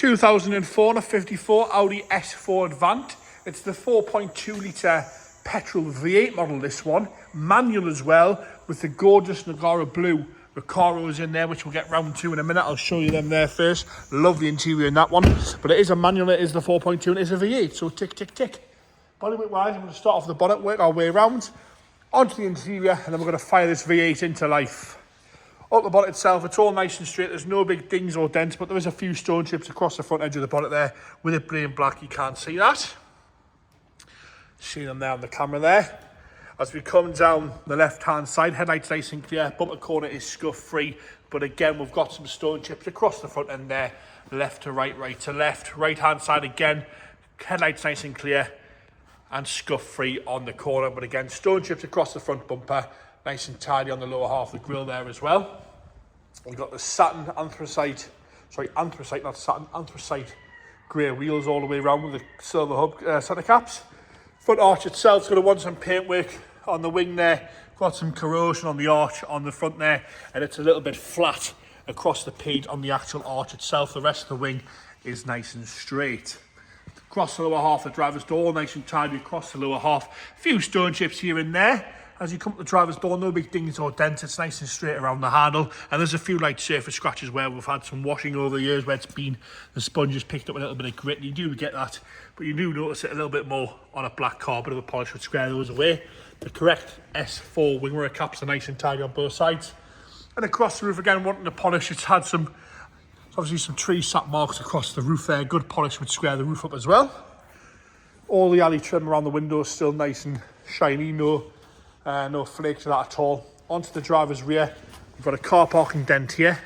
2,454 Audi S4 Avant. It's the 4.2 litre petrol V8 model, this one. Manual as well, with the gorgeous Nagara blue Recaros in there, which we'll get round to in a minute. I'll show you them there first. Lovely interior in that one. But it is a manual, it is the 4.2, and it is a V8, so tick, tick, tick. Bodyweight wise, I'm going to start off the bonnet, work our way around, onto the interior, and then we're going to fire this V8 into life. Up the bonnet itself, it's all nice and straight. There's no big dings or dents, but there is a few stone chips across the front edge of the bonnet there. With it being black, you can't see that. See them there on the camera there. As we come down the left-hand side, headlights nice and clear. Bumper corner is scuff-free, but again, we've got some stone chips across the front end there. Left to right, right to left. Right-hand side again, headlights nice and clear and scuff-free on the corner, but again, stone chips across the front bumper. Nice and tidy on the lower half of the grille there as well. We've got the satin anthracite grey wheels all the way around with the silver hub centre caps. Front arch itself's going to want some paint work on the wing there. Got some corrosion on the arch on the front there, and it's a little bit flat across the paint on the actual arch itself. The rest of the wing is nice and straight. Across the lower half of the driver's door, nice and tidy across the lower half. A few stone chips here and there. As you come to the driver's door, no big dings or dents. It's nice and straight around the handle. And there's a few light surface scratches where we've had some washing over the years, where it's been, the sponge has picked up a little bit of grit. And you do get that, but you do notice it a little bit more on a black car. Bit of a polish would square those away. The correct S4 wing mirror caps are nice and tidy on both sides. And across the roof again, wanting to polish, it's had some, obviously some tree sap marks across the roof there. Good polish would square the roof up as well. All the alley trim around the windows still nice and shiny, no flakes of that at all. Onto the driver's rear, we've got a car parking dent here,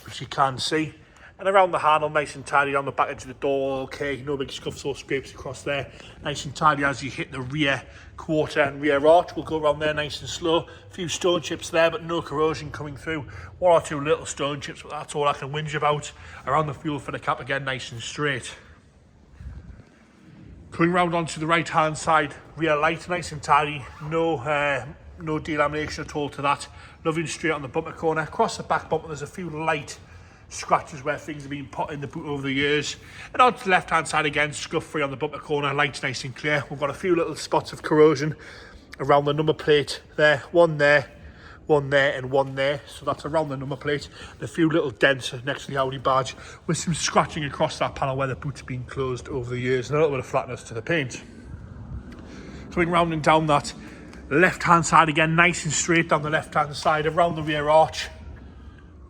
which you can see. And around the handle, nice and tidy on the back edge of the door, okay, no big scuffs or scrapes across there. Nice and tidy as you hit the rear quarter and rear arch. We'll go around there nice and slow. A few stone chips there, but no corrosion coming through. One or two little stone chips, but that's all I can whinge about. Around the fuel filter cap again, nice and straight. Coming round onto the right-hand side, rear light, nice and tidy, no delamination at all to that. Lovely and straight on the bumper corner. Across the back bumper, there's a few light scratches where things have been put in the boot over the years. And onto the left-hand side again, scuff-free on the bumper corner, lights nice and clear. We've got a few little spots of corrosion around the number plate there, one there, and one there. So that's around the number plate. And a few little dents next to the Audi badge with some scratching across that panel where the boot's been closed over the years, and a little bit of flatness to the paint. Coming round and down that left-hand side again, nice and straight down the left-hand side, around the rear arch.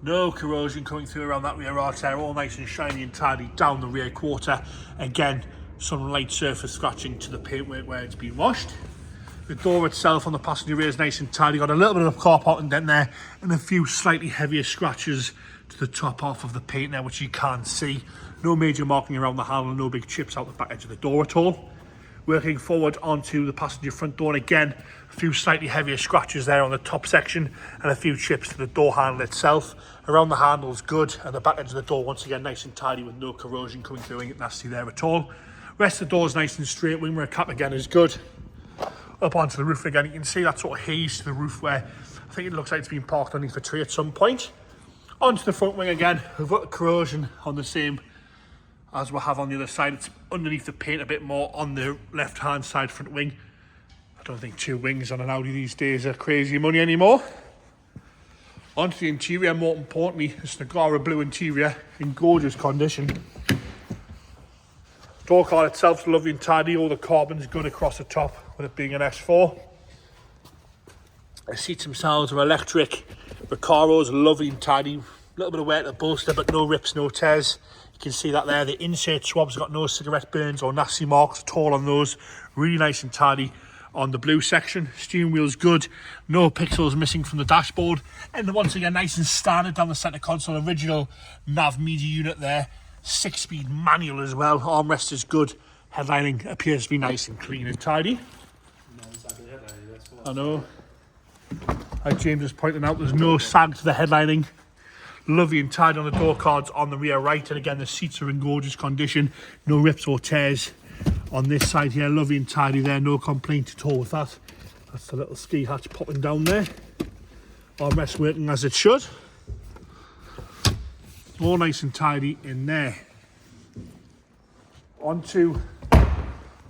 No corrosion coming through around that rear arch there, all nice and shiny and tidy down the rear quarter. Again, some light surface scratching to the paintwork where it's been washed. The door itself on the passenger rear is nice and tidy. Got a little bit of a car parking dent there and a few slightly heavier scratches to the top half of the paint there, which you can't see. No major marking around the handle, no big chips out the back edge of the door at all. Working forward onto the passenger front door, and again, a few slightly heavier scratches there on the top section and a few chips to the door handle itself. Around the handle's good, and the back edge of the door, once again, nice and tidy with no corrosion coming through, ain't nasty there at all. Rest of the door's nice and straight. Wing mirror cap again is good. Up onto the roof again, you can see that sort of haze to the roof where I think it looks like it's been parked underneath a tree at some point. Onto the front wing again, we've got the corrosion on the same as we have on the other side. It's underneath the paint a bit more on the left hand side front wing. I don't think two wings on an Audi these days are crazy money anymore. Onto the interior, more importantly, it's the Nagara blue interior in gorgeous condition. Door card itself's lovely and tidy, all the carbon's good across the top with it being an S4. The seats themselves are electric. Recaros, lovely and tidy. A little bit of wear to the bolster, but no rips, no tears. You can see that there. The insert swab's got no cigarette burns or nasty marks at all on those. Really nice and tidy on the blue section. Steering wheel's good. No pixels missing from the dashboard. And once again, nice and standard down the centre console. Original nav media unit there. 6-speed manual as well. Armrest is good. Headlining appears to be nice and clean and tidy. I know. Like James was pointing out, there's no sag to the headlining. Lovely and tidy on the door cards on the rear right. And again, the seats are in gorgeous condition. No rips or tears on this side here. Lovely and tidy there. No complaint at all with that. That's the little ski hatch popping down there. Armrest working as it should. all nice and tidy in there. Onto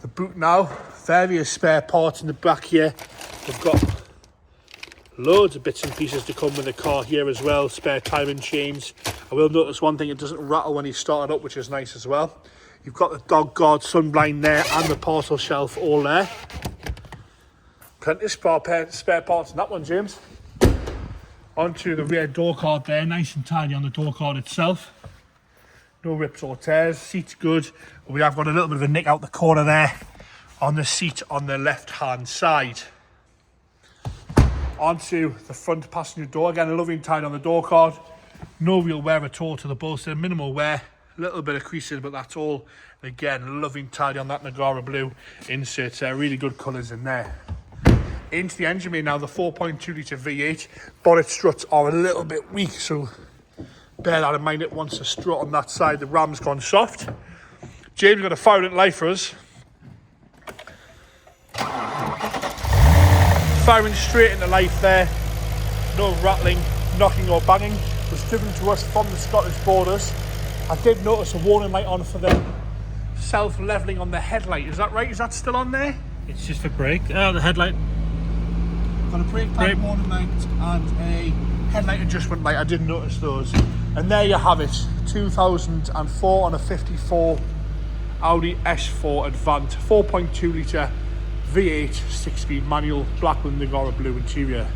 the boot now. Various spare parts in the back here. We've got loads of bits and pieces to come with the car here as well. Spare timing chains. I will notice one thing, it doesn't rattle when you start it up, which is nice as well. You've got the dog guard sunblind there and the parcel shelf all there. Plenty of spare parts in that one, James. Onto the rear door card there, nice and tidy on the door card itself. No rips or tears, seat's good. We have got a little bit of a nick out the corner there on the seat on the left hand side. Onto the front passenger door, again a lovely and tidy on the door card. No real wear at all to the bolster, minimal wear, a little bit of creasing, but that's all. Again, lovely and tidy on that Nagara blue inserts there, really good colours in there. Into the engine bay now, the 4.2 litre V8. Bonnet struts are a little bit weak, so bear that in mind. It wants a strut on that side, the ram's gone soft. James got a fire in life for us. Firing straight into life there. No rattling, knocking or banging. Was driven to us from the Scottish borders. I did notice a warning light on for the self-levelling on the headlight. Is that right? Is that still on there? It's just for brake. The headlight. Got a brake light, warning light and a headlight adjustment light. I didn't notice those. And there you have it. 2004 on a 54 Audi S4 Avant. 4.2 litre V8 6-speed manual, black with Nagara blue interior.